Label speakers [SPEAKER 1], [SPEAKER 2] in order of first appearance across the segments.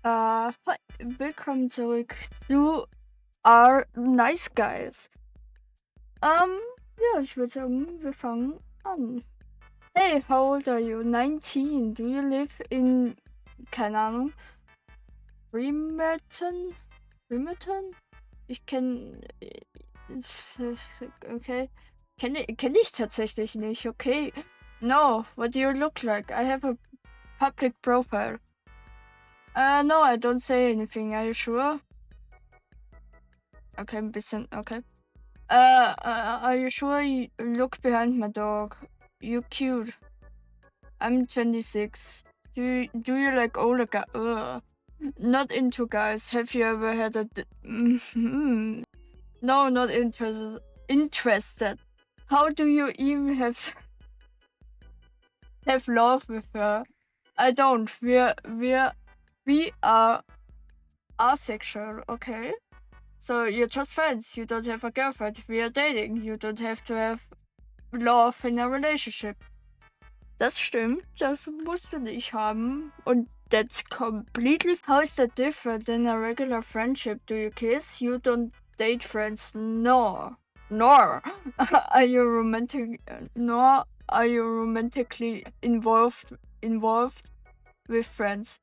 [SPEAKER 1] Hi, willkommen zurück zu Our Nice Guys. Ja, ich würde sagen, wir fangen an. Hey, how old are you? 19. Do you live in, keine Ahnung, Bremerton? Bremerton? Ich kenne, okay. Kenn ich tatsächlich nicht, okay. No, what do you look like? I have a public profile. No, I don't say anything. Are you sure? Okay, ein bisschen, okay. Are you sure? You look behind my dog. You cute. I'm 26. Do you like older guys? Not into guys. Have you ever had a? No, not interested. Interested. How do you even have love with her? I don't. We are asexual. Okay. So you're just friends. You don't have a girlfriend. We are dating. You don't have to have love in a relationship. Das stimmt. Das musst du nicht haben. Und that's completely. How is that different than a regular friendship? Do you kiss? You don't date friends. Nor are you romantic. Nor are you romantically involved with friends.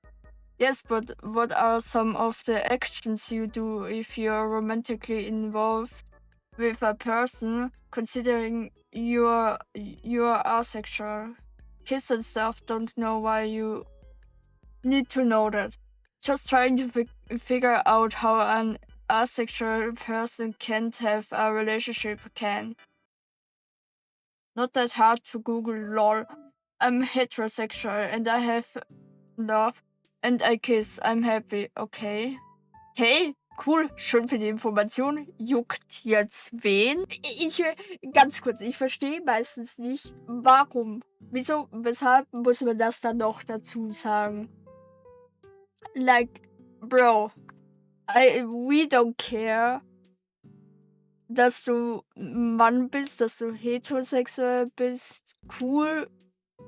[SPEAKER 1] Yes, but what are some of the actions you do if you're romantically involved with a person, considering you're asexual? Kiss and stuff, don't know why you need to know that. Just trying to figure out how an asexual person can't have a relationship can. Not that hard to Google, lol. I'm heterosexual and I have love and I kiss. I'm happy, okay? Hey, cool, schön für die Information. Juckt jetzt wen? Ganz kurz, ich verstehe meistens nicht, warum. Wieso, weshalb muss man das dann noch dazu sagen? Like, bro, we don't care, dass du Mann bist, dass du heterosexuell bist. Cool,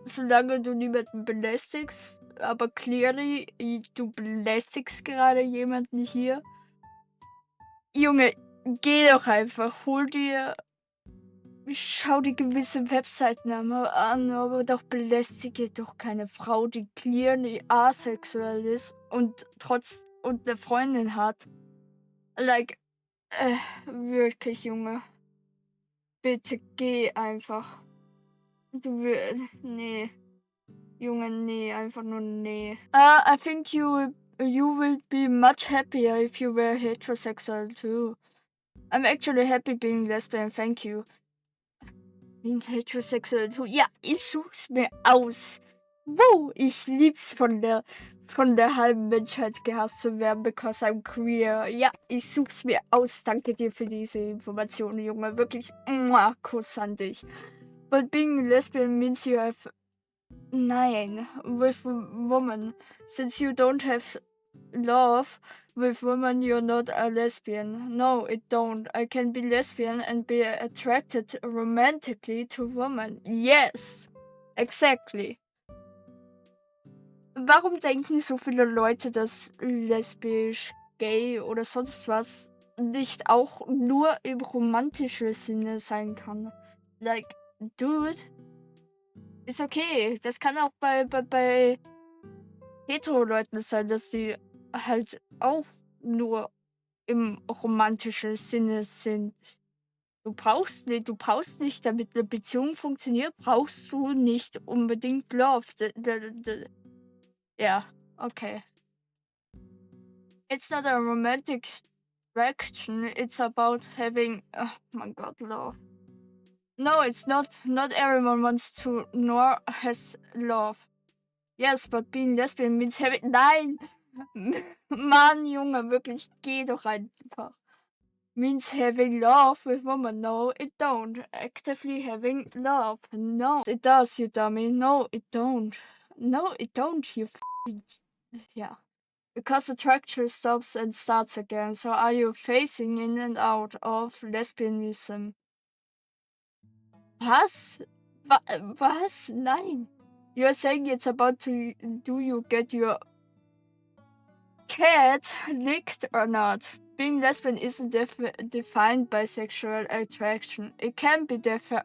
[SPEAKER 1] solange du niemanden belästigst. Aber clearly, du belästigst gerade jemanden hier. Junge, geh doch einfach, schau dir gewisse Webseiten an, aber doch belästige doch keine Frau, die clearly asexuell ist und eine Freundin hat. Like, wirklich, Junge. Bitte geh einfach. Nee. Junge, nee, einfach nur nee. I think you will be much happier if you were heterosexual too. I'm actually happy being lesbian, thank you. Being heterosexual too. Ja, ich such's mir aus. Wow, ich lieb's von der halben Menschheit gehasst zu werden, because I'm queer. Ja, ich such's mir aus. Danke dir für diese Information, Junge. Wirklich, Kuss an dich. But being lesbian means you have Nein, with woman. Since you don't have love with women, you're not a lesbian. No, it don't. I can be lesbian and be attracted romantically to women. Yes, exactly. Warum denken so viele Leute, dass lesbisch, gay oder sonst was nicht auch nur im romantischen Sinne sein kann? Like, dude, ist okay. Das kann auch bei Hetero-Leuten sein, dass die halt auch nur im romantischen Sinne sind. Du brauchst nicht, damit eine Beziehung funktioniert, brauchst du nicht unbedingt Love. Ja, okay. It's not a romantic attraction, it's about having, oh my god, love. No, it's not. Not everyone wants to nor has love. Yes, but being lesbian means having. Nein! Mann, Junge, wirklich, geh doch einfach. Means having love with women. No, it don't. Actively having love. No, it does, you dummy. No, it don't. No, it don't, you yeah. Because attraction stops and starts again. So are you phasing in and out of lesbianism? Was? Was? Nein. You're saying it's about to. Do you get your cat licked or not. Being lesbian isn't defined by sexual attraction. It can be defined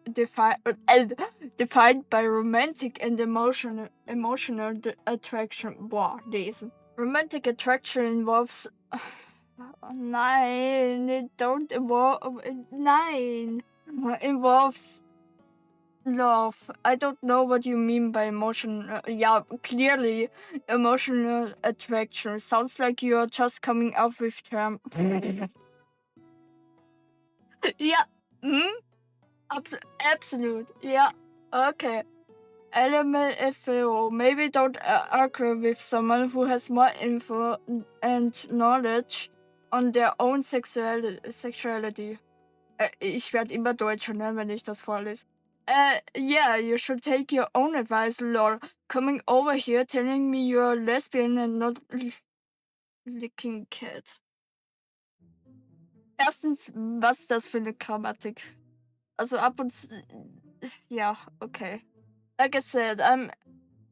[SPEAKER 1] by romantic and emotional attraction. Boah, lesen. Romantic attraction involves. Nein, it don't involve. Nein, involves love. I don't know what you mean by emotional. Yeah, clearly, emotional attraction. Sounds like you're just coming up with term. Yeah. Absolute. Yeah. Okay. LMFAO. Maybe don't argue with someone who has more info and knowledge on their own sexuality. Ich werde immer deutscher, ne, wenn ich das vorlese. Yeah, you should take your own advice, lol. Coming over here telling me you're lesbian and not licking cat. Erstens, was ist das für eine Grammatik? Also ab und zu, ja, okay. Like I said, I'm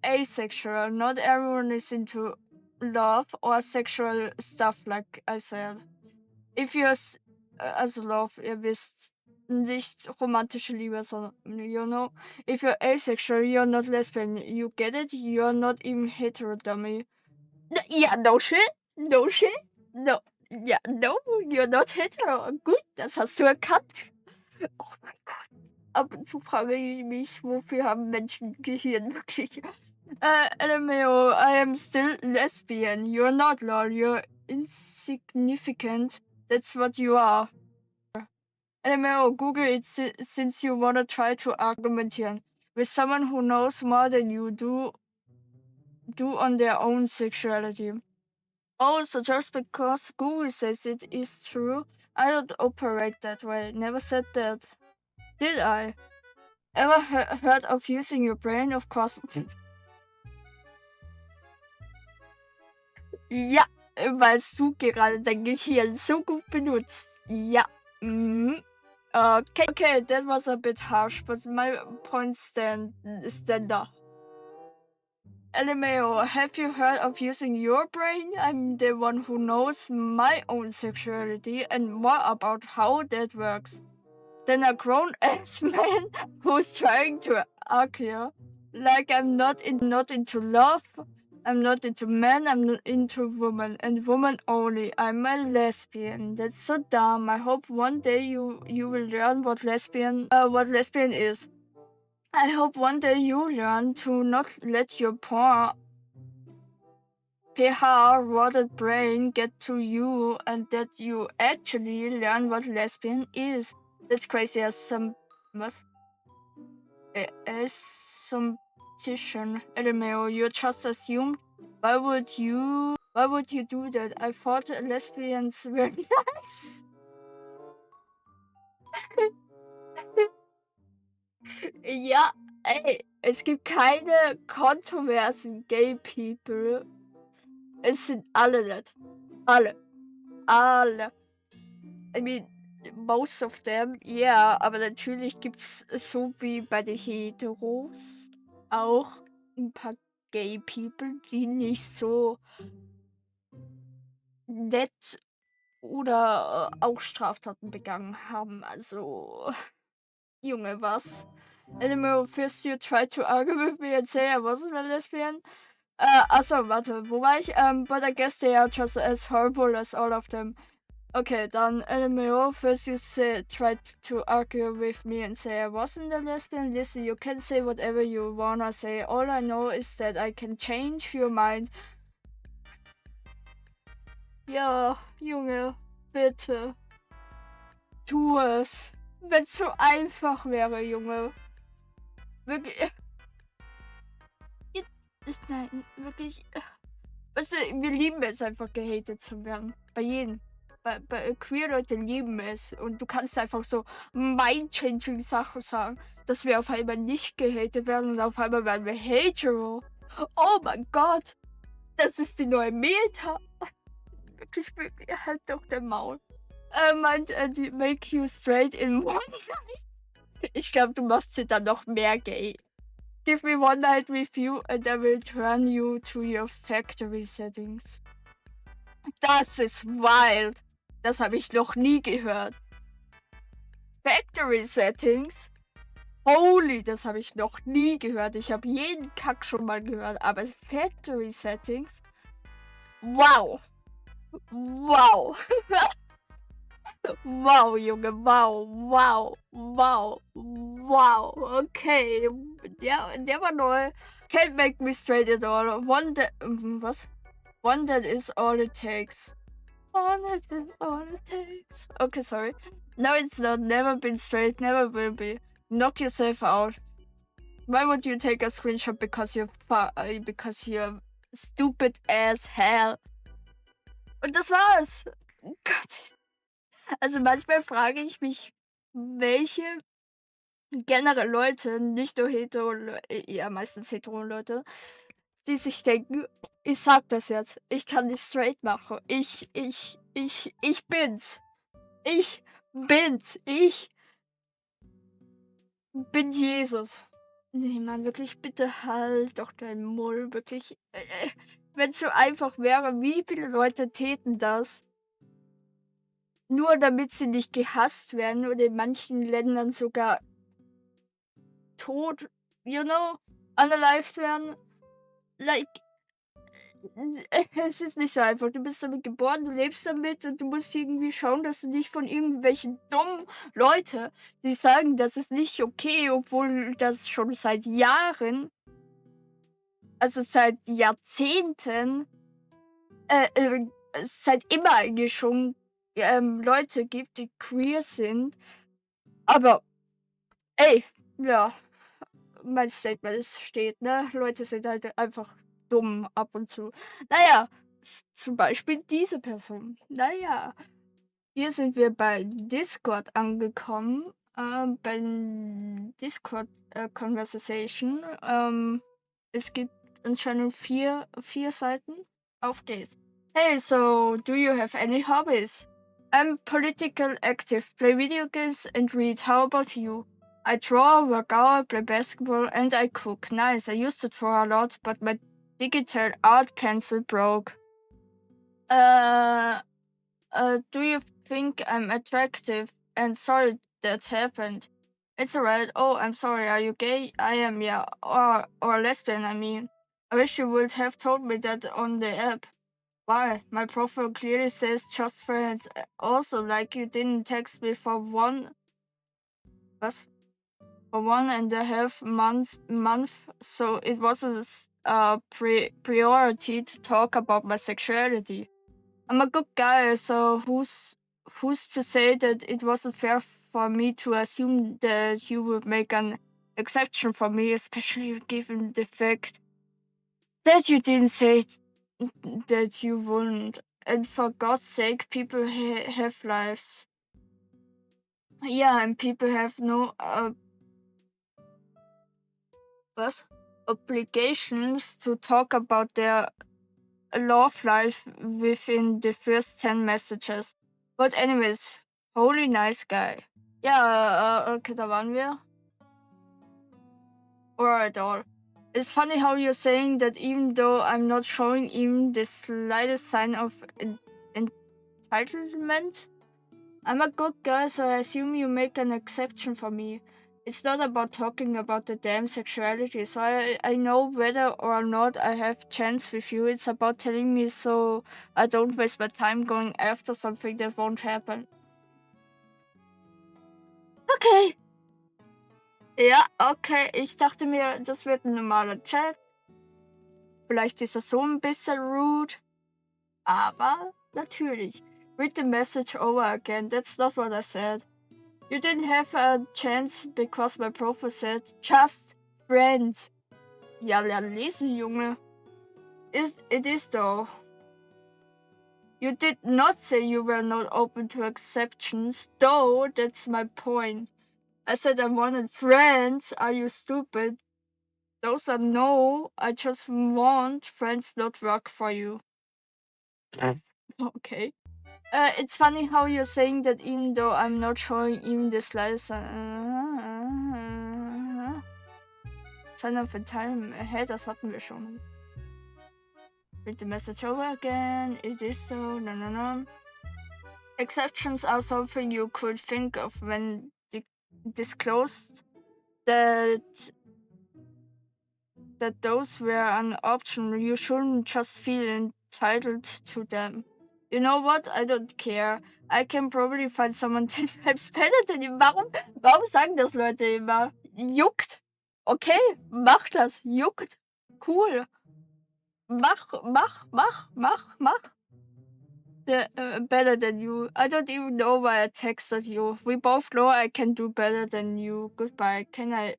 [SPEAKER 1] asexual. Not everyone is into love or sexual stuff, like I said. If you're, also love, ihr wisst, nicht romantische Liebe, sondern, you know, if you're asexual, you're not lesbian. You get it? You're not even hetero, dummy. Yeah, no shit. No shit. No. Ja, no, you're not hetero. Gut, das hast du erkannt. Oh mein Gott. Ab und zu frage ich mich, wofür haben Menschen Gehirn wirklich? LMAO, I am still lesbian. You're not, lol. You're insignificant. That's what you are. LMAO, Google it since you wanna try to argumentieren with someone who knows more than you do on their own sexuality. Also, just because Google says it is true, I don't operate that way. Never said that. Did I? Ever heard of using your brain? Of course. Ja, weil du gerade dein Gehirn so gut benutzt. Ja. Okay, that was a bit harsh, but my point stand up. LMAO, have you heard of using your brain? I'm the one who knows my own sexuality and more about how that works than a grown-ass man who's trying to argue. Like I'm not into love, I'm not into men, I'm not into women, and women only. I'm a lesbian. That's so dumb. I hope one day you will learn what lesbian is. I hope one day you learn to not let your poor rotted brain get to you and that you actually learn what lesbian is. That's crazy as some assumption. LMAO, you just assumed. Why would you do that? I thought lesbians were nice. Ja, ey, es gibt keine kontroversen Gay People. Es sind alle nett. Alle. I mean, most of them, yeah, aber natürlich gibt's so wie bei den Heteros auch ein paar Gay People, die nicht so nett oder auch Straftaten begangen haben. Also, Junge, was? Animal, first you tried to argue with me and say I wasn't a lesbian. Also, warte, wo war ich? But I guess they are just as horrible as all of them. Okay, dann LMAO, first you tried to argue with me and say I wasn't a lesbian. Listen, you can say whatever you wanna say. All I know is that I can change your mind. Ja, Junge, bitte. Tu es. Wenn's so einfach wäre, Junge. Wirklich. Nein, wirklich. Weißt du, wir lieben es einfach, gehatet zu werden. Bei jedem. Bei Queer-Leute lieben es. Und du kannst einfach so mind-changing Sachen sagen, dass wir auf einmal nicht gehatet werden und auf einmal werden wir hetero. Oh mein Gott. Das ist die neue Meta. Wirklich, halt doch den Maul. Meint, make you straight in one night. Ich glaube, du machst sie dann noch mehr gay. Give me one night with you and I will turn you to your factory settings. Das ist wild. Das habe ich noch nie gehört. Factory Settings? Holy, das habe ich noch nie gehört. Ich habe jeden Kack schon mal gehört. Aber Factory Settings? Wow. Wow. Wow, Junge, wow, wow, wow, wow. Okay. Der war neu. Can't make me straight at all. Was? One that is all it takes. One that is all it takes. Okay, sorry. No, it's not. Never been straight. Never will be. Knock yourself out. Why would you take a screenshot because you're stupid as hell? Und das war's. Gott. Also manchmal frage ich mich, welche generell Leute, nicht nur ja meistens hetero Leute, die sich denken, ich sag das jetzt, ich kann nicht straight machen. Ich bin's. Ich bin's. Ich bin Jesus. Nee, Mann, wirklich, bitte halt doch deinen Mull, wirklich. Wenn es so einfach wäre, wie viele Leute täten das? Nur damit sie nicht gehasst werden oder in manchen Ländern sogar tot, unalived werden. Like, es ist nicht so einfach. Du bist damit geboren, du lebst damit und du musst irgendwie schauen, dass du nicht von irgendwelchen dummen Leuten, die sagen, das ist nicht okay, obwohl das schon seit Jahren, also seit Jahrzehnten, seit immer eigentlich schon Leute gibt, die queer sind. Aber, ey, ja, mein Statement steht, ne? Leute sind halt einfach dumm ab und zu. Naja, zum Beispiel diese Person. Naja, hier sind wir bei Discord angekommen. Bei Discord Conversation. Es gibt anscheinend vier Seiten. Auf geht's. Hey, so do you have any hobbies? I'm political active, play video games and read. How about you? I draw, work out, play basketball, and I cook. Nice, I used to draw a lot, but my digital art pencil broke. Do you think I'm attractive? And sorry that happened. It's alright. Oh, I'm sorry. Are you gay? I am, yeah. Or lesbian, I mean. I wish you would have told me that on the app. Why? My profile clearly says just friends. Also, like you didn't text me for one... Was? For 1.5 month, so it wasn't a priority to talk about my sexuality. I'm a good guy, so who's to say that it wasn't fair for me to assume that you would make an exception for me, especially given the fact that you didn't say that you wouldn't. And for God's sake, people have lives. Yeah, and people have no obligations to talk about their love life within the first 10 messages. But anyways, holy nice guy. Ja, okay, da waren wir. Alright, all. It's funny how you're saying that even though I'm not showing even the slightest sign of entitlement. I'm a good guy, so I assume you make an exception for me. It's not about talking about the damn sexuality, so I know whether or not I have chance with you. It's about telling me so I don't waste my time going after something that won't happen. Okay. Ja, okay. Ich dachte mir, das wird ein normaler Chat. Vielleicht ist er so ein bisschen rude. Aber natürlich. Read the message over again. That's not what I said. You didn't have a chance because my profile said just friends. Ja, lesen, Junge. It is though. You did not say you were not open to exceptions, though that's my point. I said I wanted friends. Are you stupid? Those are no. I just want friends, not work for you. Okay. It's funny how you're saying that even though I'm not showing even the slightest sign of time. Hä, das hatten wir schon. Read the message over again. It is so. No. Exceptions are something you could think of when disclosed that those were an option. You shouldn't just feel entitled to them. You know what? I don't care. I can probably find someone 10 times better than you. Warum sagen das Leute immer? Juckt. Okay, mach das. Juckt. Cool. Mach. Better than you. I don't even know why I texted you. We both know I can do better than you. Goodbye. Can I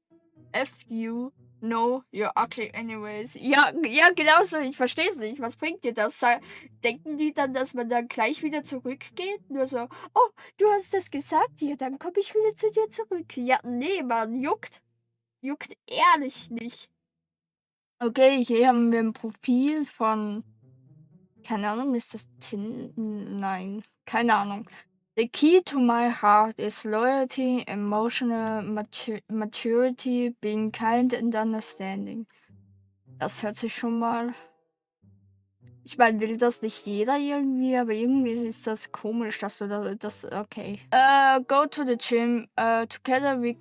[SPEAKER 1] F you? No, you're ugly anyways. Ja, genau so. Ich versteh's nicht. Was bringt dir das? Denken die dann, dass man dann gleich wieder zurückgeht? Nur so, oh, du hast das gesagt hier, dann komme ich wieder zu dir zurück. Ja, nee, Mann, juckt. Juckt ehrlich nicht. Okay, hier haben wir ein Profil von, keine Ahnung, ist das Nein, keine Ahnung. The key to my heart is loyalty, emotional maturity, being kind and understanding. Das hört sich schon mal. Ich meine, will das nicht jeder irgendwie, aber irgendwie ist das komisch, dass du das okay. Go to the gym. Together we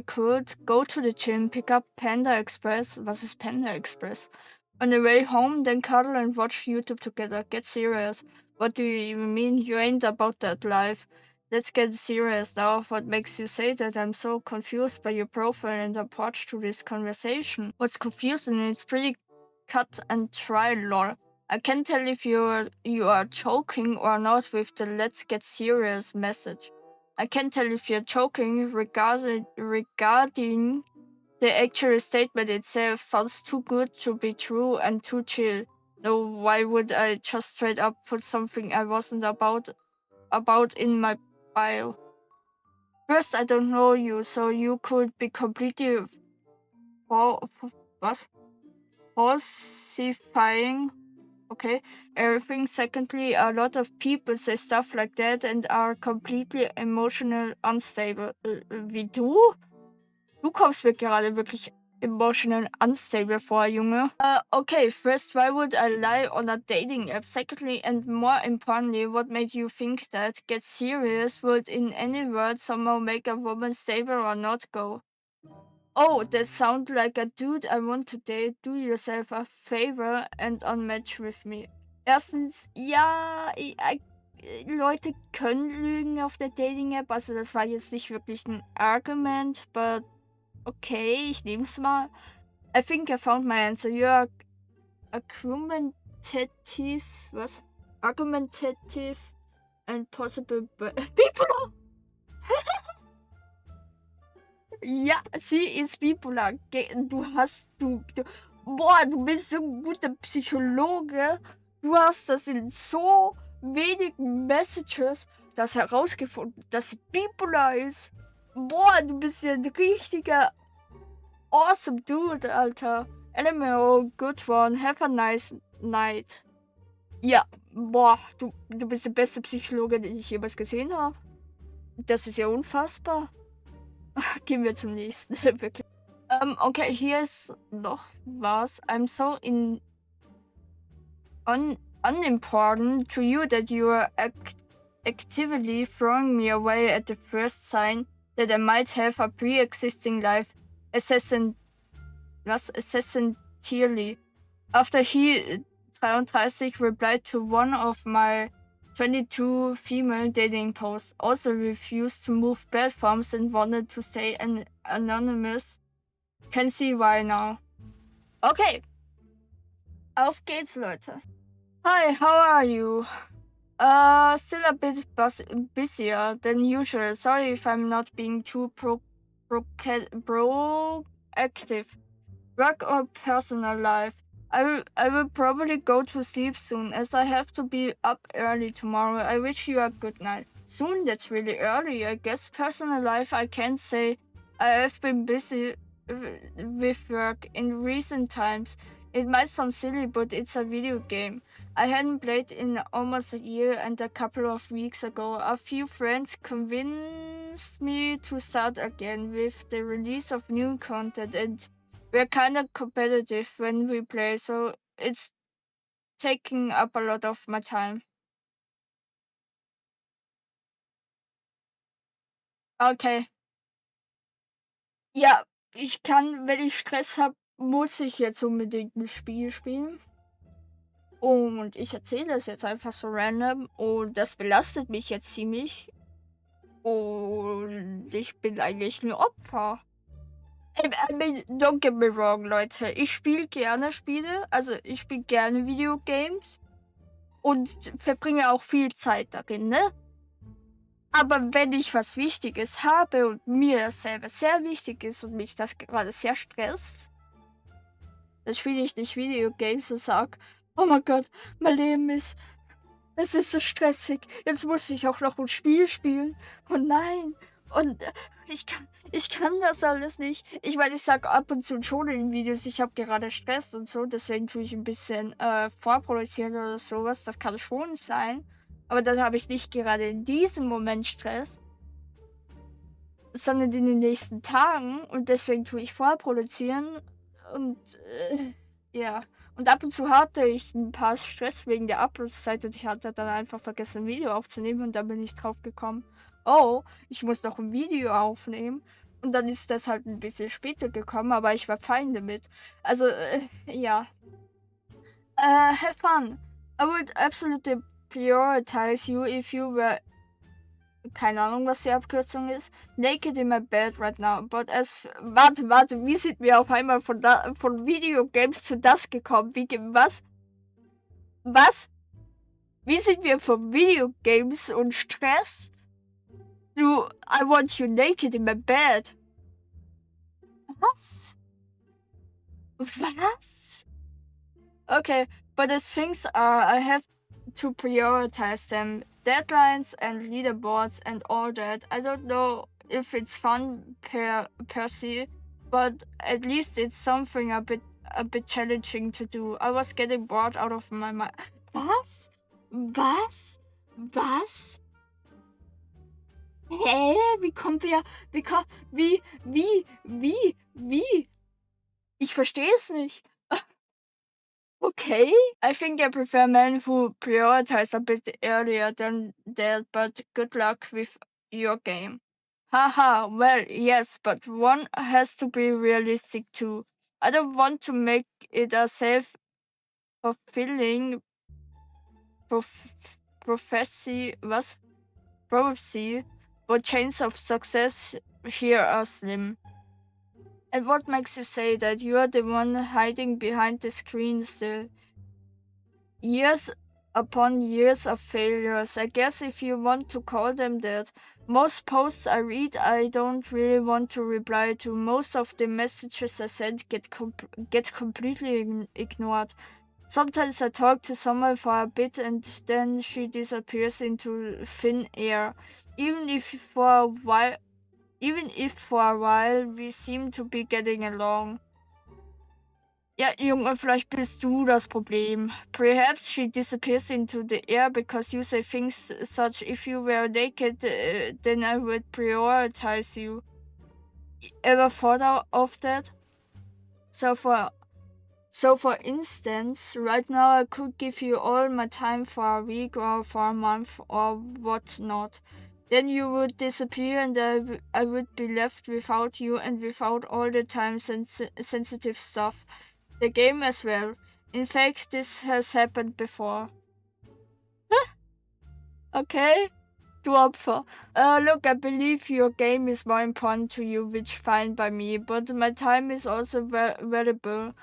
[SPEAKER 1] could go to the gym, pick up Panda Express. Was ist Panda Express? On the way home, then cuddle and watch YouTube together. Get serious. What do you even mean? You ain't about that life. Let's get serious now. What makes you say that? I'm so confused by your profile and approach to this conversation. What's confusing is pretty cut and dry, lol. I can't tell if you are joking or not with the let's get serious message. I can't tell if you're joking regarding the actual statement itself. Sounds too good to be true and too chill. No, why would I just straight up put something I wasn't about in my bio? First, I don't know you, so you could be completely falsifying. Okay, everything. Secondly, a lot of people say stuff like that and are completely emotional unstable. Wie du? Du kommst mir gerade wirklich emotional unstable vor, Junge. Okay, first, why would I lie on a dating app? Secondly, and more importantly, what made you think that? Get serious would in any word somehow make a woman stable or not go. Oh, that sounds like a dude I want to date. Do yourself a favor and unmatch with me. Erstens, ja, Leute können lügen auf der Dating-App. Also das war jetzt nicht wirklich ein Argument, but okay, ich nehm's mal. I think I found my answer. You're argumentative, was? Argumentative and possible bipolar. Ja, sie ist bipolar. Boah, du bist so ein guter Psychologe. Du hast das in so wenigen Messages das herausgefunden, dass sie bipolar ist. Boah, du bist ja ein richtiger awesome Dude, Alter. LMAO, good one. Have a nice night. Ja, boah, du bist der beste Psychologe, den ich jemals gesehen habe. Das ist ja unfassbar. Gehen wir zum nächsten. Wirklich. Okay, hier ist noch was. I'm so unimportant to you that you are actively throwing me away at the first sign that I might have a pre-existing life. Assassinately. After he 33 replied to one of my 22 female dating posts, also refused to move platforms and wanted to stay anonymous. Can see why now. Okay. Auf geht's, Leute. Hi, how are you? Still a bit busier than usual. Sorry if I'm not being too proactive. Work or personal life. I will probably go to sleep soon as I have to be up early tomorrow. I wish you a good night. Soon, that's really early. I guess personal life, I can't say. I have been busy with work in recent times. It might sound silly, but it's a video game. I hadn't played in almost a year, and a couple of weeks ago, a few friends convinced me to start again with the release of new content, and we're kind of competitive when we play, so it's taking up a lot of my time. Okay. Ja, ich kann, wenn ich Stress habe, muss ich jetzt unbedingt ein Spiel spielen. Und ich erzähle das jetzt einfach so random und das belastet mich jetzt ziemlich. Und ich bin eigentlich 'n Opfer. I mean, don't get me wrong, Leute. Ich spiele gerne Spiele, also ich spiele gerne Videogames und verbringe auch viel Zeit darin, ne? Aber wenn ich was Wichtiges habe und mir das selber sehr wichtig ist und mich das gerade sehr stresst, dann spiele ich nicht Videogames und sage, oh mein Gott, mein Leben ist, es ist so stressig. Jetzt muss ich auch noch ein Spiel spielen. Oh nein. Und ich kann das alles nicht. Ich meine, ich sage ab und zu schon in Videos, ich habe gerade Stress und so, deswegen tue ich ein bisschen vorproduzieren oder sowas. Das kann schon sein. Aber dann habe ich nicht gerade in diesem Moment Stress, sondern in den nächsten Tagen und deswegen tue ich vorproduzieren und ja. Und ab und zu hatte ich ein paar Stress wegen der Uploadzeit und ich hatte dann einfach vergessen, ein Video aufzunehmen und dann bin ich drauf gekommen, oh, ich muss noch ein Video aufnehmen. Und dann ist das halt ein bisschen später gekommen, aber ich war fein damit. Also, ja. Have fun. I would absolutely prioritize you if you were, keine Ahnung, was die Abkürzung ist, naked in my bed right now. But warte, wie sind wir auf einmal von Videogames zu das gekommen? Was? Was? Wie sind wir von Videogames und Stress zu I want you naked in my bed? Was? Was? Okay, but as things are, I have to prioritize them. Deadlines and leaderboards and all that. I don't know if it's fun per se, but at least it's something a bit challenging to do. I was getting bored out of my mind. Was? Was? Was? Hä? Wie kommen wir? Wie? Ich verstehe es nicht. Okay. I think I prefer men who prioritize a bit earlier than that, but good luck with your game. Haha, well, yes, but one has to be realistic too. I don't want to make it a self-fulfilling prophecy, but chances of success here are slim. And what makes you say that you are the one hiding behind the screen still? Years upon years of failures, I guess, if you want to call them that. Most posts I read, I don't really want to reply to. Most of the messages I send get completely ignored. Sometimes I talk to someone for a bit and then she disappears into thin air. Even if for a while we seem to be getting along. Ja, Junge, vielleicht bist du das Problem. Perhaps she disappears into the air because you say things such, if you were naked, then I would prioritize you. Ever thought of that? So for instance, right now I could give you all my time for a week or for a month or whatnot. Then you would disappear and I would be left without you and without all the time sensitive stuff. The game as well. In fact, this has happened before. Okay, du Opfer. Look, I believe your game is more important to you, which fine by me, but my time is also valuable.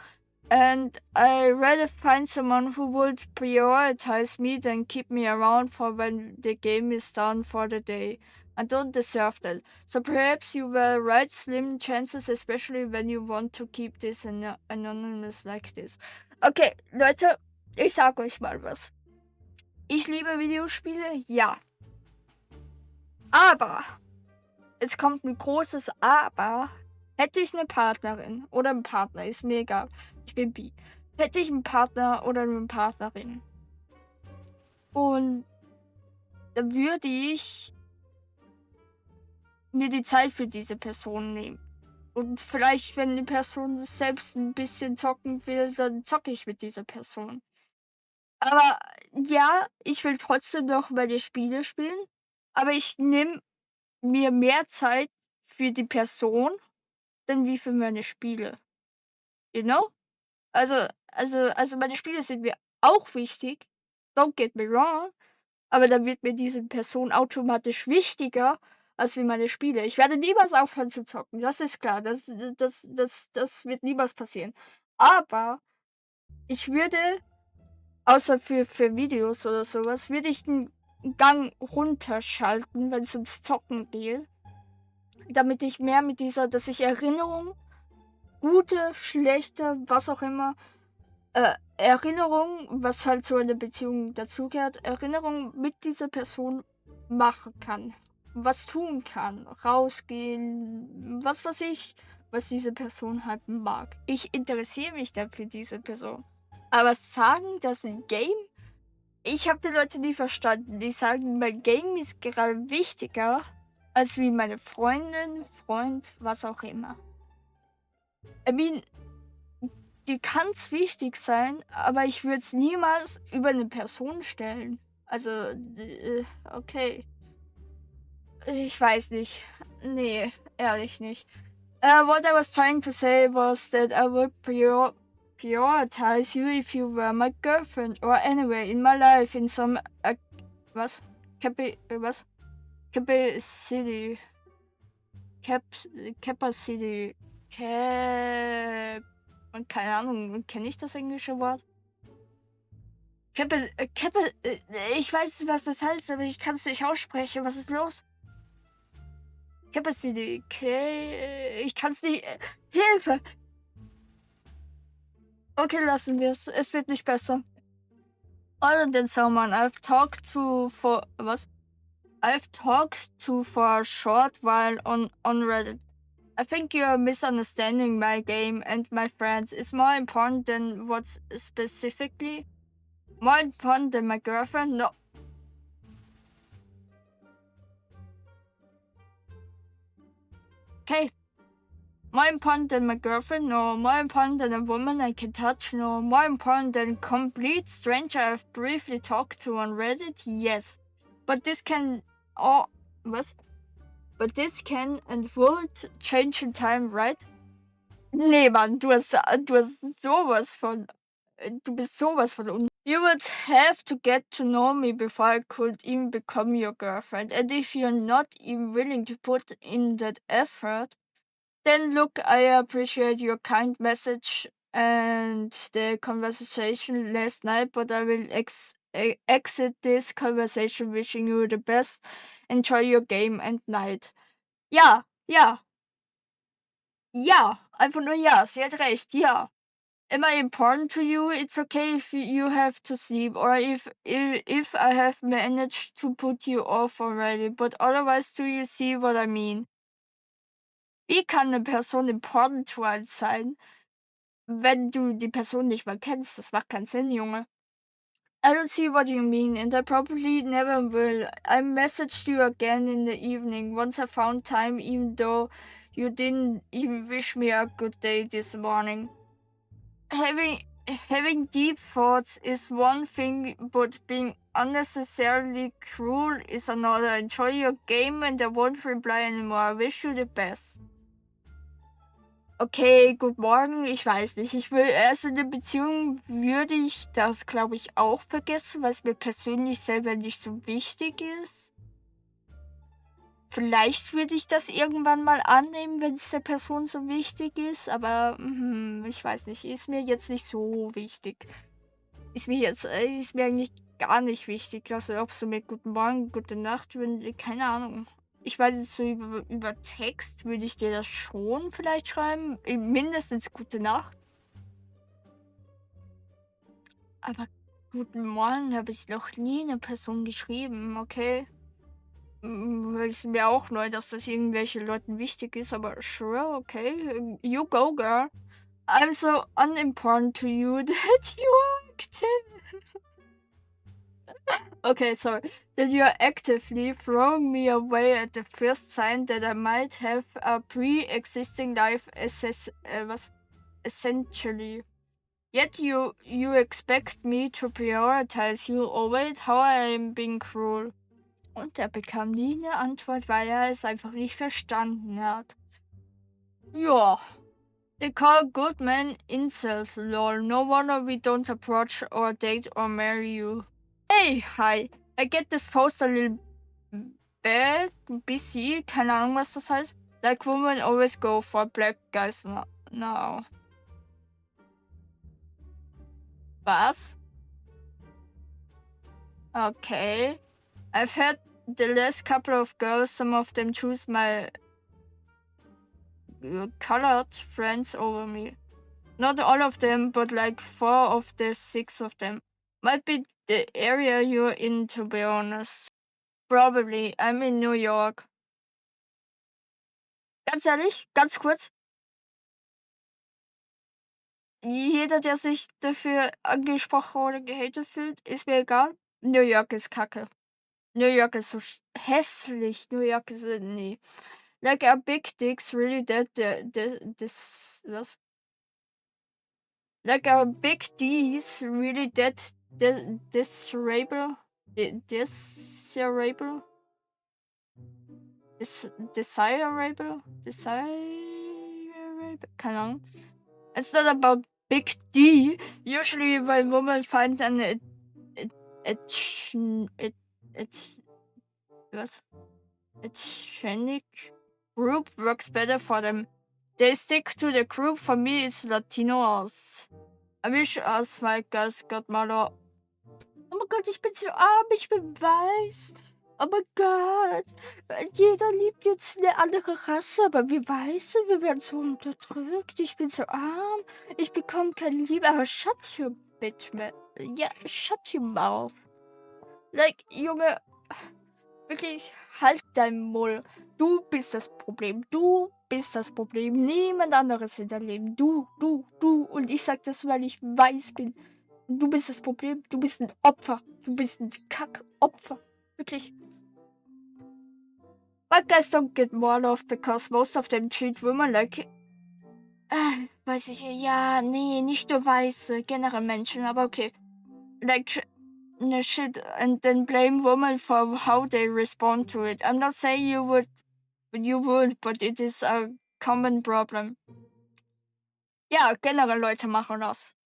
[SPEAKER 1] And I'd rather find someone who would prioritize me than keep me around for when the game is done for the day. I don't deserve that. So perhaps you were right, slim chances, especially when you want to keep this anonymous like this. Okay, Leute, ich sag euch mal was. Ich liebe Videospiele, ja. Aber, jetzt kommt ein großes Aber. Hätte ich eine Partnerin oder einen Partner, ist mir egal. Ich bin bi. Hätte ich einen Partner oder eine Partnerin. Und dann würde ich mir die Zeit für diese Person nehmen. Und vielleicht, wenn die Person selbst ein bisschen zocken will, dann zocke ich mit dieser Person. Aber ja, ich will trotzdem noch meine Spiele spielen, aber ich nehme mir mehr Zeit für die Person, denn wie für meine Spiele. You know? Also meine Spiele sind mir auch wichtig, don't get me wrong, aber dann wird mir diese Person automatisch wichtiger als wie meine Spiele. Ich werde niemals aufhören zu zocken, das ist klar, das wird niemals passieren. Aber ich würde, außer für Videos oder sowas, würde ich einen Gang runterschalten, wenn es ums Zocken geht, damit ich mehr mit dass ich Erinnerungen, gute, schlechte, was auch immer, Erinnerung, was halt zu einer Beziehung dazugehört, Erinnerung mit dieser Person machen kann. Was tun kann. Rausgehen, was weiß ich, was diese Person halt mag. Ich interessiere mich dann für diese Person. Aber sagen, das ist ein Game? Ich habe die Leute nie verstanden. Die sagen, mein Game ist gerade wichtiger als wie meine Freundin, Freund, was auch immer. I mean, die kann's wichtig sein, aber ich würde es niemals über eine Person stellen. Also, okay. Ich weiß nicht. Nee, ehrlich nicht. What I was trying to say was that I would prioritize you if you were my girlfriend or anywhere in my life in some was? Was? Capacity. Capacity. Und keine Ahnung, kenne ich das englische Wort? Ich weiß nicht, was das heißt, aber ich kann es nicht aussprechen. Was ist los? Capacity. Ich kann es nicht. Hilfe! Okay, lassen wir es. Es wird nicht besser. Other than someone I've talked to for a short while on Reddit. I think you're misunderstanding my game and my friends. It's more important than what's specifically. More important than my girlfriend? No. Okay. More important than my girlfriend? No. More important than a woman I can touch? No. More important than a complete stranger I've briefly talked to on Reddit? Yes. But this can... Oh, was? But this can and will change in time, right? Nee, Mann, du hast sowas von... Du bist sowas von You would have to get to know me before I could even become your girlfriend. And if you're not even willing to put in that effort, then look, I appreciate your kind message and the conversation last night, but I will exit this conversation wishing you the best. Enjoy your game and night. Ja, ja. Ja, einfach nur ja, sie hat recht, ja. Am I important to you? It's okay if you have to sleep or if I have managed to put you off already, but otherwise do you see what I mean? Wie kann eine Person important to us sein, wenn du die Person nicht mal kennst? Das macht keinen Sinn, Junge. I don't see what you mean, and I probably never will. I messaged you again in the evening once I found time, even though you didn't even wish me a good day this morning. Having deep thoughts is one thing, but being unnecessarily cruel is another. Enjoy your game and I won't reply anymore. I wish you the best. Okay, guten Morgen, ich weiß nicht. Also in der Beziehung würde ich das, glaube ich, auch vergessen, weil es mir persönlich selber nicht so wichtig ist. Vielleicht würde ich das irgendwann mal annehmen, wenn es der Person so wichtig ist, aber ich weiß nicht, ist mir jetzt nicht so wichtig. Ist mir eigentlich gar nicht wichtig, also ob so mit guten Morgen, gute Nacht, keine Ahnung. Ich weiß jetzt so über Text würde ich dir das schon vielleicht schreiben, mindestens gute Nacht. Aber guten Morgen habe ich noch nie einer Person geschrieben, okay? Weil es mir auch neu, dass das irgendwelchen Leuten wichtig ist, aber sure, okay. You go, girl. I'm so unimportant to you that you are active. Okay, sorry. That you're actively throwing me away at the first sign that I might have a pre-existing life essentially. Yet you expect me to prioritize you. Oh wait, how I am being cruel. Und er bekam nie eine Antwort, weil er es einfach nicht verstanden hat. Ja. They call good men incels, lol. No wonder we don't approach or date or marry you. Hey, hi. I get this post a little bit busy. Keine Ahnung, was das heißt. Like women always go for black guys now. Was? Okay. I've had the last couple of girls, some of them choose my colored friends over me. Not all of them, but like 4 of the 6 of them. Might be the area you're in, to be honest. Probably. I'm in New York. Ganz ehrlich, ganz kurz. Jeder, der sich dafür angesprochen oder gehatet fühlt, ist mir egal. New York ist kacke. New York ist so hässlich. New York ist, nee. Like a big dick's really dead, was? Like a big D's really dead, desirable? Desirable? Desirable? Keine Ahnung. It's not about big D. Usually when women find an ethnic group works better for them. They stick to the group. For me, it's Latinos. I wish us my guys got Mother. Oh mein Gott, ich bin so arm, ich bin weiß. Oh mein Gott. Jeder liebt jetzt eine andere Rasse, aber wir Weiße, wir werden so unterdrückt. Ich bin so arm. Ich bekomme keine Liebe. Aber shut your bitch, man. Ja, shut your mouth. Like, Junge, wirklich, halt dein Maul. Du bist das Problem. Du bist das Problem. Niemand anderes in deinem Leben. Du. Und ich sag das, weil ich weiß bin. Du bist das Problem. Du bist ein Opfer. Du bist ein Kack-Opfer. Wirklich. White guys don't get more love because most of them treat women like... weiß ich, ja, nee, nicht nur Weiße, generell Menschen, aber okay. Like, no shit, and then blame women for how they respond to it. I'm not saying you would, but it is a common problem. Ja, generell Leute machen das.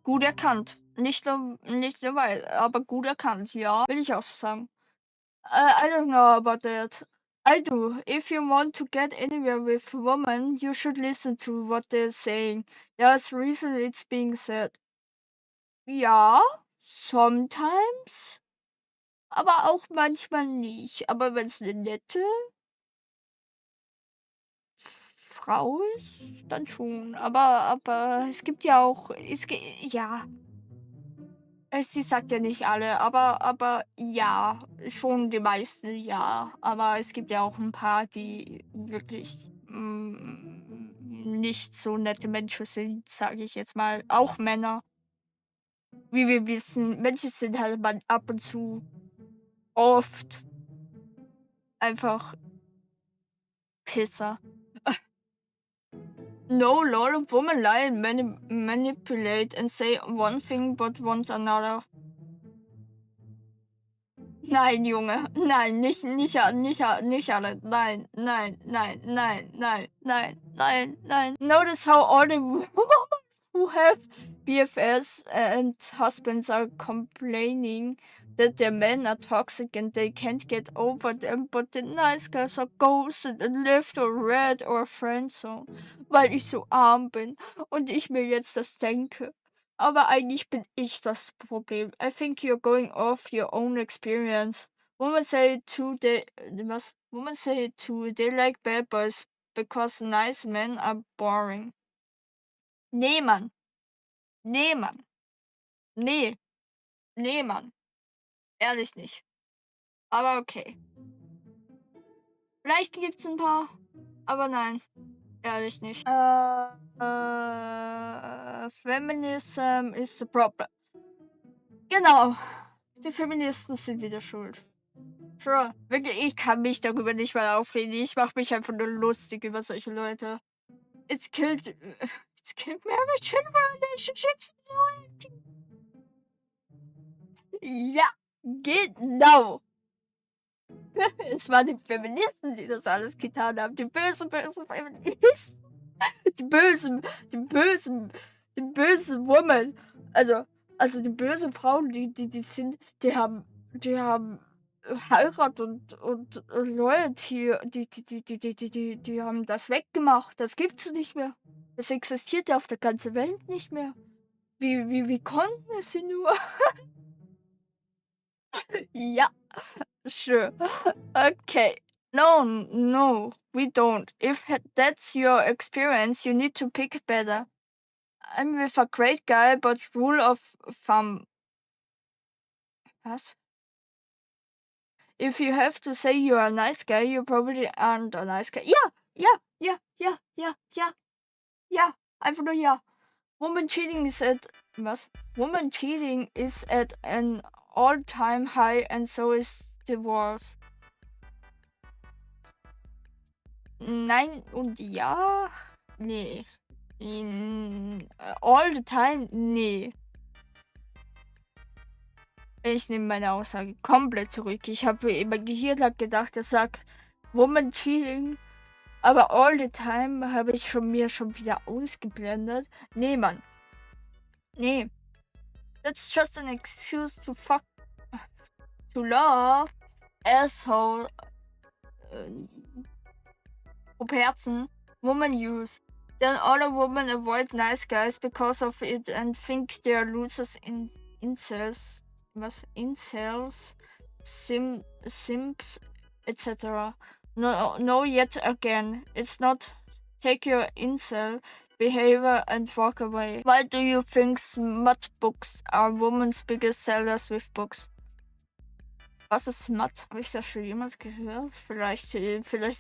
[SPEAKER 1] Gut erkannt. Nicht nur weil, aber gut erkannt, ja, will ich auch so sagen. I don't know about that. I do. If you want to get anywhere with women, you should listen to what they're saying. There's reason it's being said. Ja, sometimes. Aber auch manchmal nicht. Aber wenn es eine nette Frau ist, dann schon. Aber es gibt ja auch, ja. Sie sagt ja nicht alle, aber ja, schon die meisten, ja. Aber es gibt ja auch ein paar, die wirklich nicht so nette Menschen sind, sage ich jetzt mal. Auch Männer. Wie wir wissen, Menschen sind halt mal ab und zu oft einfach Pisser. No, lot of women lie and manipulate and say one thing but want another. Nein, Junge. Nein, nicht alle. Nein. Notice how all the women who have BFS and husbands are complaining that their men are toxic and they can't get over them, but the nice guys are ghosted and left or red or friendzone, weil ich so arm bin und ich mir jetzt das denke. Aber eigentlich bin ich das Problem. I think you're going off your own experience. Women say they like bad boys because nice men are boring. Nee, Mann. Nee, Mann. Nee. Nee, Mann. Ehrlich nicht. Aber okay. Vielleicht gibt's ein paar, aber nein. Ehrlich nicht. Feminism is the problem. Genau. Die Feministen sind wieder schuld. Sure. Wirklich, ich kann mich darüber nicht mal aufregen. Ich mache mich einfach nur lustig über solche Leute. It's killed marriage and relationships and loyalty. Ja, genau. Es waren die Feministen, die das alles getan haben. Die bösen Feministen. Die bösen Women. Also die bösen Frauen, die haben Heirat und Loyalty, die haben das weggemacht. Das gibt's nicht mehr. Das existiert ja auf der ganzen Welt nicht mehr. Wie konnten es sie nur? Ja, sure. Okay. No, we don't. If that's your experience, you need to pick better. I'm with a great guy, but rule of thumb. Was? If you have to say you're a nice guy, you probably aren't a nice guy. Ja. Einfach nur ja. Woman cheating is at was? Woman cheating is at an all-time high, and so is divorce. Nein und ja? Nee. All the time? Nee. Ich nehme meine Aussage komplett zurück. Ich habe in meinem Gehirn gedacht, er sagt Woman cheating, aber all the time habe ich mir schon wieder ausgeblendet. Nee, Mann. Nee. That's just an excuse to fuck, to love, asshole, Herzen, woman use. Then other women avoid nice guys because of it and think they are losers in incels. Was? Incels, simps, etc. No, yet again. It's not take your incel behavior and walk away. Why do you think smut books are women's biggest sellers with books? Was ist Smut? Habe ich das schon jemals gehört? Vielleicht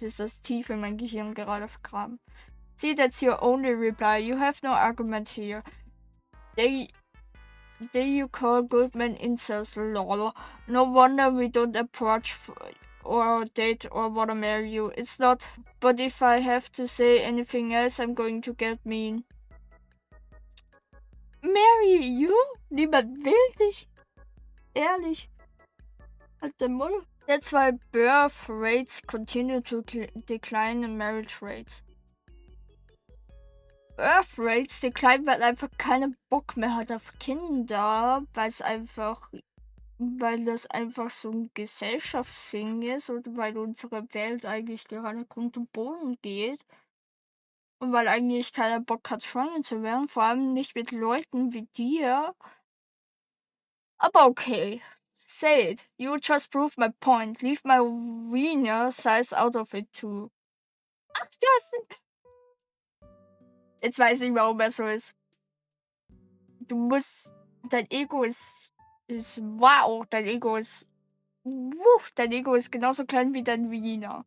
[SPEAKER 1] ist das tief in mein Gehirn gerade vergraben. See, that's your only reply. You have no argument here. They you call good men incels, lol. No wonder we don't approach or date or wanna marry you. It's not, but if I have to say anything else, I'm going to get mean. Marry you? Niemand will dich. Ehrlich. Alter Mull. That's why birth rates continue to decline in marriage rates. Birth rates decline, weil einfach keiner Bock mehr hat auf Kinder, weil das einfach so ein Gesellschaftsding ist und weil unsere Welt eigentlich gerade Grund und Boden geht. Und weil eigentlich keiner Bock hat, schwanger zu werden, vor allem nicht mit Leuten wie dir. Aber okay. Say it. You just proved my point. Leave my wiener size out of it too. Ach, du hast... Jetzt weiß ich, warum er so ist. Du musst... Dein Ego ist wow. Dein Ego ist genauso klein wie dein Wiener.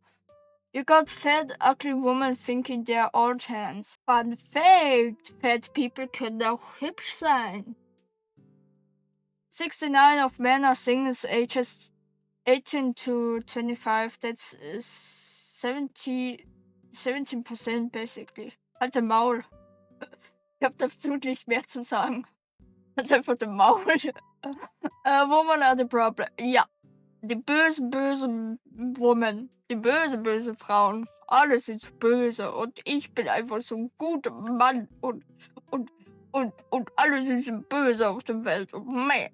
[SPEAKER 1] You got fat, ugly women thinking they're all hands. Fun fact. Fat people können auch hübsch sein. 69% of men are singles ages 18 to 25. That's 17% basically. Halt den Maul. Ich hab dazu nicht mehr zu sagen. Halt einfach den Maul. Women are the problem. Ja. Die bösen Women. Die bösen Frauen. Alle sind so böse. Und ich bin einfach so ein guter Mann. Und alle sind so böse auf der Welt. Und mehr.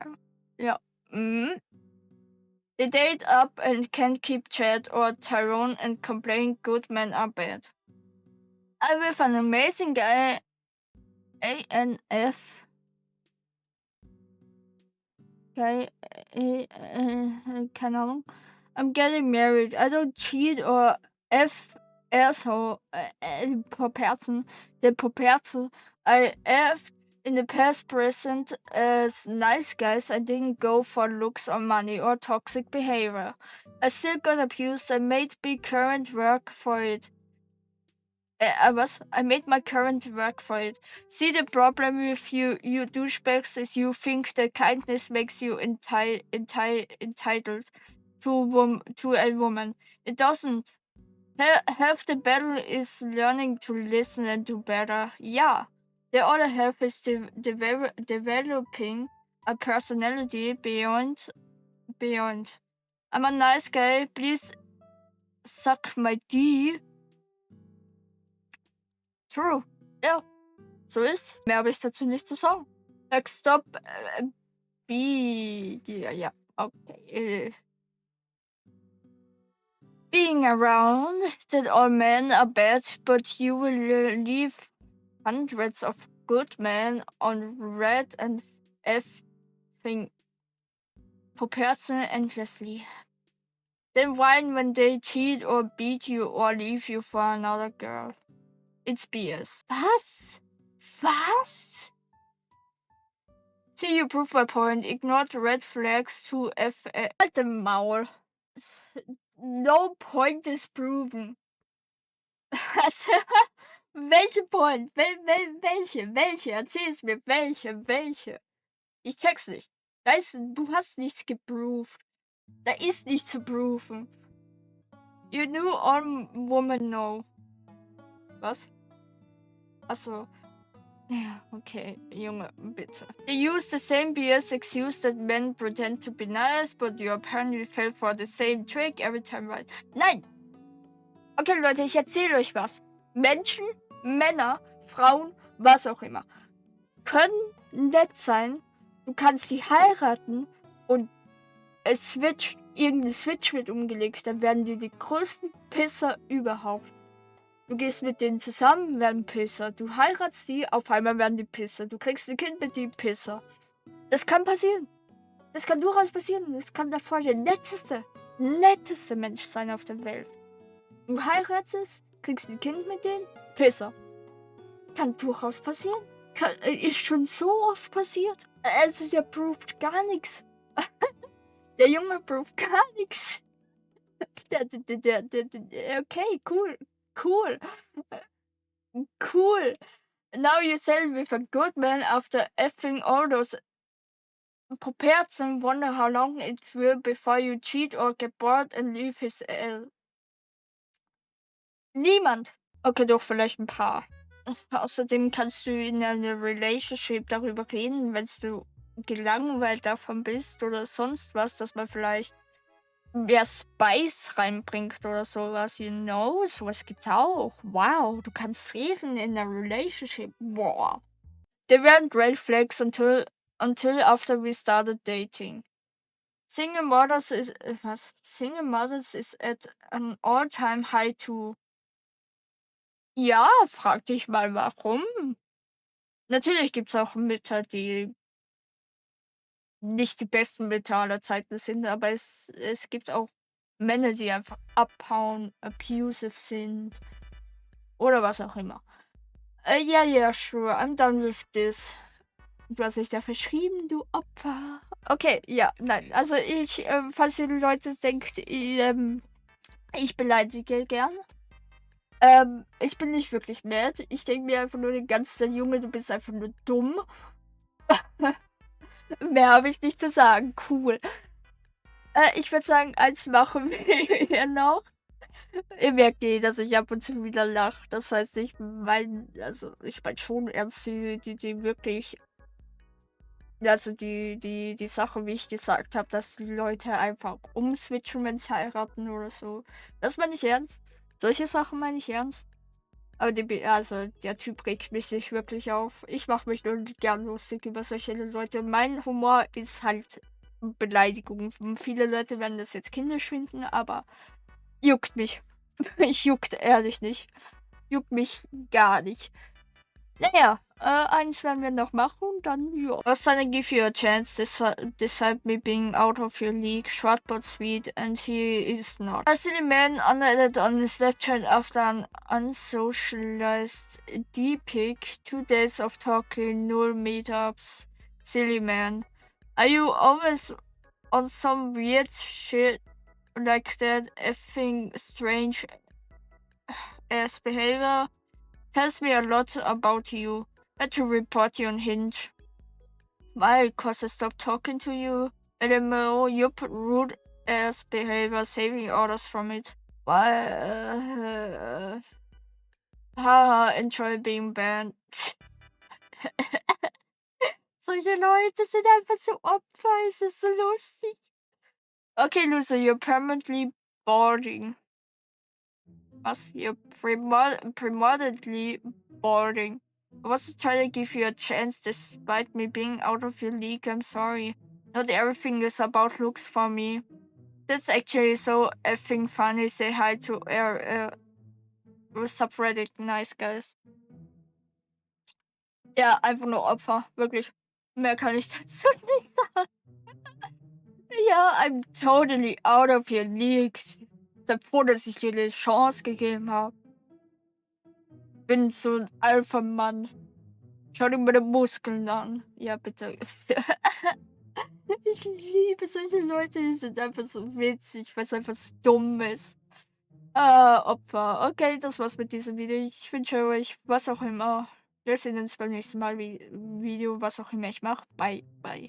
[SPEAKER 1] Ja. They date up and can't keep Chad or Tyrone and complain good men are bad. I'm with an amazing guy. ANF. Okay. Keine Ahnung. I'm getting married. I don't cheat or asshole. Properzen. The Properzel. I effed in the past present as nice guys. I didn't go for looks or money or toxic behavior. I still got abused. I made big current work for it. I made my current work for it. See, the problem with you douchebags is you think that kindness makes you entitled to a woman. It doesn't. Half the battle is learning to listen and do better. Yeah. The other half is developing a personality beyond. I'm a nice guy. Please suck my D. True. Ja, so ist. Mehr habe ich dazu nicht zu sagen. Next stop, B. Ja, okay. Being around that all men are bad, but you will leave hundreds of good men on red and F thing per person endlessly. Then whine when they cheat or beat you or leave you for another girl. It's BS. Was? See, you prove my point. Ignore the red flags to F. Halt den Maul. No point is proven. Also, welche Point? Welche? Erzähl's mir. Welche? Ich check's nicht. Du hast nichts geproved. Da ist nichts zu proven. You knew all women know. Was? Achso. Ja, okay, Junge, bitte. They use the same BS excuse that men pretend to be nice, but you apparently fell for the same trick every time, right? Nein! Okay, Leute, ich erzähle euch was. Menschen, Männer, Frauen, was auch immer, können nett sein. Du kannst sie heiraten und irgendein Switch wird umgelegt. Dann werden die größten Pisser überhaupt. Du gehst mit denen zusammen, werden Pisser. Du heiratst die, auf einmal werden die Pisser. Du kriegst ein Kind mit die Pisser. Das kann passieren. Das kann durchaus passieren. Das kann davor der netteste Mensch sein auf der Welt. Du heiratest, kriegst ein Kind mit denen, Pisser. Kann durchaus passieren. Ist schon so oft passiert. Also der proved gar nichts. Der Junge proved gar nichts. Okay, cool. Now you settle with a good man after effing all those prepared and wonder how long it will before you cheat or get bored and leave his L. Niemand. Okay, doch vielleicht ein paar. Außerdem kannst du in einer Relationship darüber reden, wenn du gelangweilt davon bist oder sonst was, dass man vielleicht mehr Spice reinbringt oder sowas, sowas gibt's auch. Wow, du kannst reden in einer Relationship. Wow. They weren't red flags until after we started dating. Single mothers is at an all-time high too. Ja, frag dich mal warum. Natürlich gibt's auch Mütter, die nicht die besten Mütter aller Zeiten sind, aber es gibt auch Männer, die einfach abhauen, abusive sind oder was auch immer. Ja, sure, I'm done with this. Du hast dich da verschrieben, du Opfer. Okay, ja, nein, also falls ihr Leute denkt, ich beleidige gern. Ich bin nicht wirklich mad. Ich denke mir einfach nur den ganzen Zeit, Junge, du bist einfach nur dumm. Mehr habe ich nicht zu sagen. Cool. Ich würde sagen, eins machen wir noch. Ihr merkt dass ich ab und zu wieder lache. Das heißt, ich meine schon ernst die wirklich. Also die Sache, wie ich gesagt habe, dass die Leute einfach umswitchen, wenn sie heiraten oder so. Das meine ich ernst. Solche Sachen meine ich ernst. Aber der Typ regt mich nicht wirklich auf. Ich mache mich nur gern lustig über solche Leute. Mein Humor ist halt Beleidigung. Viele Leute werden das jetzt kindisch finden, aber juckt mich. Juckt ehrlich nicht. Juckt mich gar nicht. Naja, eins werden wir noch machen, dann ja. Was gonna give you a chance, decide me being out of your league, short but sweet, and he is not. A silly man unadded on Snapchat after an unsocialized D-pic, 2 days of talking, 0 meetups. Silly man. Are you always on some weird shit like that effing strange ass behavior? tells me a lot about you. I had to report you on Hinge. Why? Cause I stopped talking to you. LMO, your rude ass behavior, saving orders from it. Why? Haha, enjoy being banned. Solche Leute sind einfach so Opfer, es ist so lustig. Okay, Loser, you're permanently boarding. Was? You're permanently boarding. I was just trying to give you a chance despite me being out of your league. I'm sorry. Not everything is about looks for me. That's actually so effing funny. Say hi to subreddit. Nice, guys. Ja, einfach nur Opfer. Wirklich. Mehr kann ich dazu nicht sagen. Ja, I'm totally out of your league. Sei froh, dass ich dir eine Chance gegeben habe. Bin so ein Alpha-Mann. Schau dir meine Muskeln an. Ja, bitte. Ich liebe solche Leute, die sind einfach so witzig, weil es einfach so dumm ist. Opfer. Okay, das war's mit diesem Video. Ich wünsche euch was auch immer. Wir sehen uns beim nächsten Mal Video, was auch immer ich mache. Bye, bye.